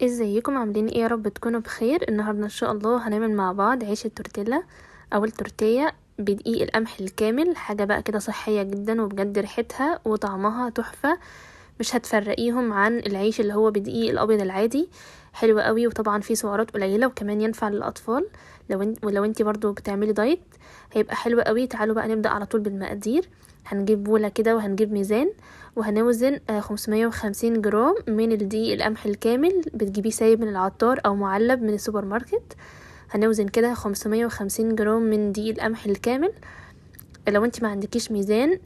ازيكم عاملين ايه؟ يا رب تكونوا بخير. النهارده ان شاء الله هنعمل مع بعض عيش التورتيلا او التورتيه بدقيق القمح الكامل. حاجه بقى كده صحيه جدا، وبجد ريحتها وطعمها تحفه، مش هتفرقيهم عن العيش اللي هو بدقيق الابيض العادي. حلو قوي، وطبعا فيه سعرات قليله، وكمان ينفع للاطفال ولو انتي برضو بتعملي دايت هيبقى حلو قوي. تعالوا بقى نبدا على طول بالمقادير. هنجيب بوله كده وهنجيب ميزان، وهنوزن 550 جرام من الدقيق القمح الكامل. بتجيبيه سايب من العطار او معلب من السوبر ماركت. هنوزن كده 550 جرام من دقيق القمح الكامل. لو انت ما عندكيش ميزان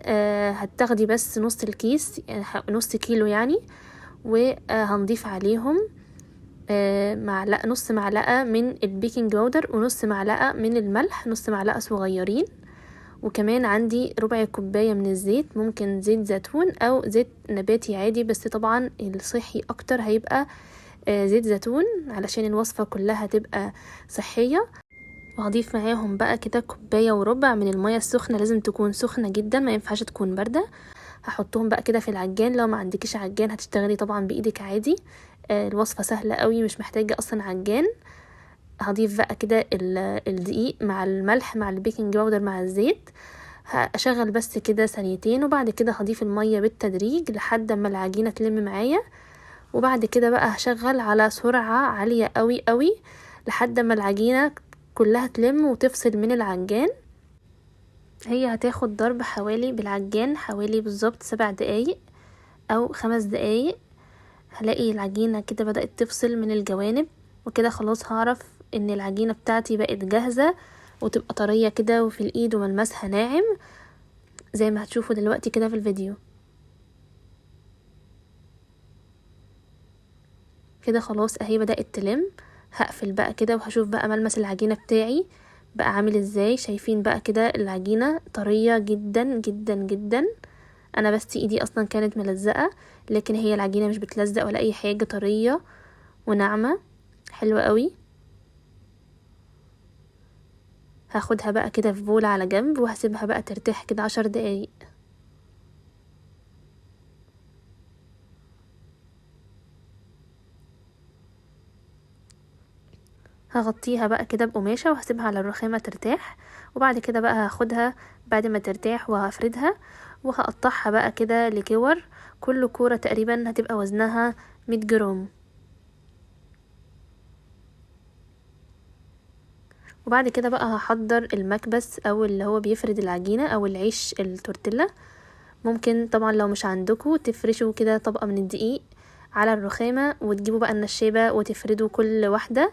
هتاخدي بس نص الكيس، نص كيلو يعني. وهنضيف عليهم نص معلقة من البيكنج باودر، ونص معلقة من الملح، نص معلقة صغيرين. وكمان عندي ربع كوباية من الزيت، ممكن زيت زيتون او زيت نباتي عادي، بس طبعا الصحي اكتر هيبقى زيت زيتون علشان الوصفة كلها تبقى صحية. وهضيف معاهم بقى كده كوباية وربع من المية السخنة، لازم تكون سخنة جدا، ما ينفعش تكون باردة. هحطهم بقى كده في العجان. لو ما عندكيش عجان هتشتغلي طبعا بايدك عادي. الوصفة سهلة قوي، مش محتاجة اصلا عجان. هضيف بقى كده الدقيق مع الملح مع البيكنج باودر مع الزيت. هشغل بس كده ثانيتين، وبعد كده هضيف المية بالتدريج لحد ما العجينة تلم معايا. وبعد كده بقى هشغل على سرعة عالية قوي قوي لحد ما العجينة كلها تلم وتفصل من العجان. هي هتاخد ضرب حوالي بالعجان حوالي بالظبط 7 دقايق او 5 دقايق. هلاقي العجينة كده بدأت تفصل من الجوانب، وكده خلاص هعرف ان العجينة بتاعتي بقت جاهزة، وتبقى طرية كده وفي الايد وملمسها ناعم زي ما هتشوفوا دلوقتي كده في الفيديو. كده خلاص اهي بدأت تلم. هقفل بقى كده وهشوف بقى ملمس العجينة بتاعي بقى عامل ازاي. شايفين بقى كده العجينة طرية جدا جدا جدا. انا بس ايدي اصلا كانت ملزقة، لكن هي العجينة مش بتلزق ولا اي حاجة، طرية وناعمة حلوة قوي. هاخدها بقى كده في بولة على جنب، وهسيبها بقى ترتاح كده 10 دقايق. هغطيها بقى كده بقماشة وهسيبها على الرخامة ترتاح. وبعد كده بقى هاخدها بعد ما ترتاح وهفردها، وهقطعها بقى كده لكور. كل كورة تقريبا هتبقى وزنها 100 جرام. وبعد كده بقى هحضر المكبس او اللي هو بيفرد العجينة او العيش التورتيلا. ممكن طبعا لو مش عندكم تفرشوا كده طبقة من الدقيق على الرخامة، وتجيبوا بقى النشابة وتفردوا كل واحدة،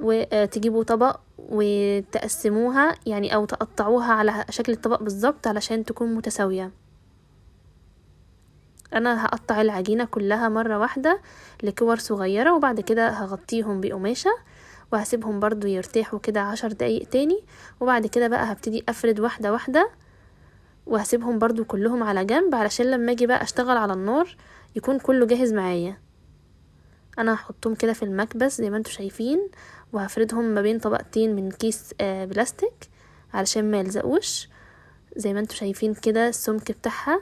وتجيبوا طبق وتقسموها يعني او تقطعوها على شكل الطبق بالظبط علشان تكون متساوية. انا هقطع العجينة كلها مرة واحدة لكور صغيرة، وبعد كده هغطيهم بقماشة وهسيبهم برضو يرتاحوا كده 10 دقايق تاني. وبعد كده بقى هبتدي افرد واحدة واحدة، وهسيبهم برضو كلهم على جنب علشان لما اجي بقى اشتغل على النار يكون كله جاهز معايا. انا هحطهم كده في المكبس زي ما انتوا شايفين، وهفردهم ما بين طبقتين من كيس بلاستيك علشان ما يلزقوش. زي ما انتوا شايفين كده السمك بتاعها.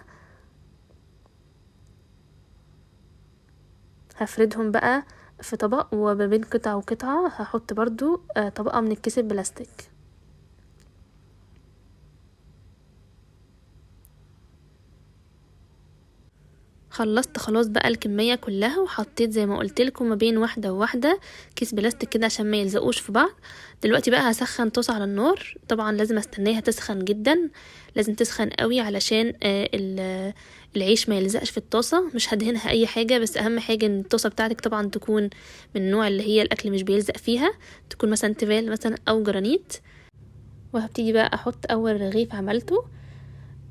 هفردهم بقى في طبق، وما بين قطعة وقطعة هحط برضو طبقة من الكيس البلاستيك. خلصت خلاص بقى الكمية كلها، وحطيت زي ما قلت لكم ما بين واحدة وواحدة كيس بلاستيك كده عشان ما يلزقوش في بعض. دلوقتي بقى هسخن طاسة على النار. طبعا لازم استناها تسخن جدا، لازم تسخن قوي علشان العيش ما يلزقش في الطاسة. مش هدهنها اي حاجة، بس اهم حاجة ان الطاسة بتاعتك طبعا تكون من النوع اللي هي الاكل مش بيلزق فيها، تكون مثلا تيفال مثلا او جرانيت. وهبتدي بقى احط اول رغيف عملته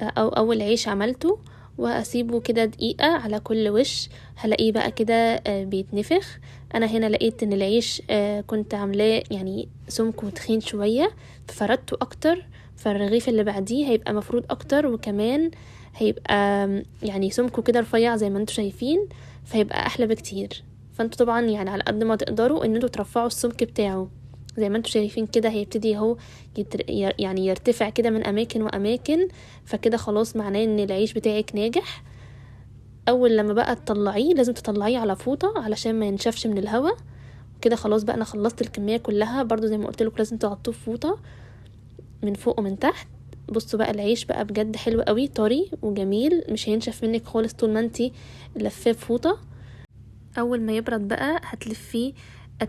او اول عيش عملته، واسيبه كده دقيقة على كل وش. هلاقيه بقى كده بيتنفخ. انا هنا لقيت ان العيش كنت عاملاه يعني سمكه تخين شوية، ففردته اكتر، فالرغيف اللي بعديه هيبقى مفرود اكتر، وكمان هيبقى يعني سمكه كده رفيع زي ما انتوا شايفين، فهيبقى احلى بكتير. فانتوا طبعا يعني على قد ما تقدروا ان انتوا ترفعوا السمك بتاعه. زي ما انتوا شايفين كده هيبتدي اهو يعني يرتفع كده من اماكن واماكن، فكده خلاص معناه ان العيش بتاعك ناجح. اول لما بقى تطلعيه لازم تطلعيه على فوطه علشان ما ينشفش من الهواء. كده خلاص بقى انا خلصت الكميه كلها. برضو زي ما قلت لكم لازم تغطوه في فوطه من فوق ومن تحت. بصوا بقى العيش بقى بجد حلو قوي، طري وجميل، مش هينشف منك خالص طول ما انتي لفاه فوطه. اول ما يبرد بقى هتلفيه،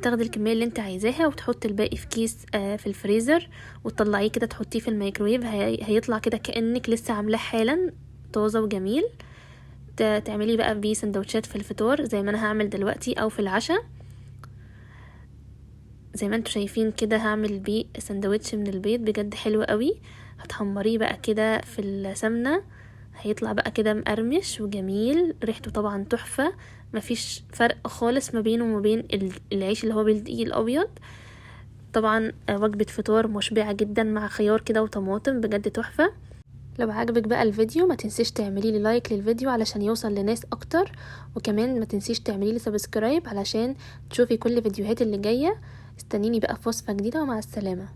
تاخدي الكميه اللي انت عايزاها وتحطي الباقي في كيس في الفريزر وتطلعيه كده تحطيه في الميكرويف. هيطلع كده كأنك لسه عاملاه حالا، طازه وجميل. تعملي بقى بيه سندوتشات في الفطار زي ما انا هعمل دلوقتي او في العشاء. زي ما انتوا شايفين كده هعمل بيه سندوتش من البيض بجد حلو قوي. هتحمريه بقى كده في السمنه، هيطلع بقى كده مقرمش وجميل، ريحته طبعا تحفه. مفيش فرق خالص ما بينه وما بين العيش اللي هو بالدقيق الابيض. طبعا وجبه فطار مشبعه جدا مع خيار كده وطماطم، بجد تحفه. لو عجبك بقى الفيديو ما تنسيش تعملي لي لايك للفيديو علشان يوصل لناس اكتر، وكمان ما تنسيش تعملي لي سبسكرايب علشان تشوفي كل فيديوهات اللي جايه. استنيني بقى في وصفه جديده، ومع السلامه.